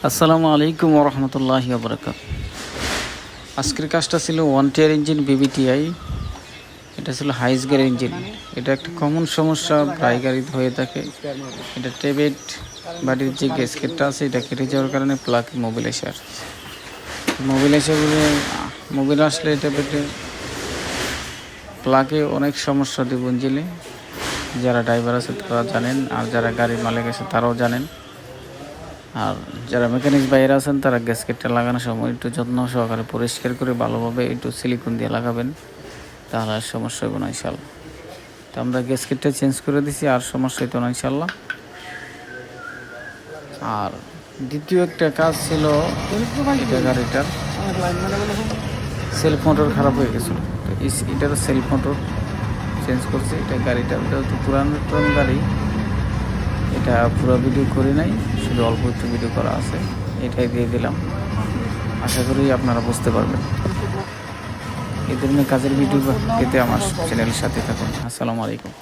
আসসালামু আলাইকুম ওরহমতুল্লাহি ওবরাকাত। আজকের কাজটা ছিল ওয়ান টিয়ার ইঞ্জিন বিবিটিআই। এটা ছিল হাইস গিয়ার ইঞ্জিন। এটা একটা কমন সমস্যা প্রায় গাড়িতে হয়ে থাকে। এটা টেবেট বাড়ির যে গ্যাসকেটটা আছে এটা কেটে যাওয়ার কারণে প্লাগ মোবিল আসলে টেবেটে প্লাগে অনেক সমস্যা দেব ইঞ্জিনে। যারা ড্রাইভার আছে তারা জানেন, আর যারা গাড়ির মালিক আছে তারাও জানেন। আর যারা মেকানিক্স বাইরে আছেন তারা গ্যাসকেটটা লাগানোর সময় একটু যত্ন সহকারে পরিষ্কার করে ভালোভাবে একটু সিলিকন দিয়ে লাগাবেন, তাহলে আর সমস্যা হবে না ইনশাল্লাহ। তো আমরা গ্যাসকেটটা চেঞ্জ করে দিছি, আর সমস্যা হতো না ইনশাল্লাহ। আর দ্বিতীয় একটা কাজ ছিল, এটা গাড়িটার সেলফ মোটর খারাপ হয়ে গেছিলো। তো এটার সেলফ মোটর চেঞ্জ করছি। এটা গাড়িটার যেহেতু পুরান গাড়ি, এটা পুরো ভিডিও করি নাই, শুধু অল্প একটু ভিডিও করা আছে, এটাই দিয়ে দিলাম। আশা করি আপনারা বুঝতে পারবেন। এই ধরনের কাজের ভিডিও পেতে আমার চ্যানেলের সাথে থাকুন। আসসালামু আলাইকুম।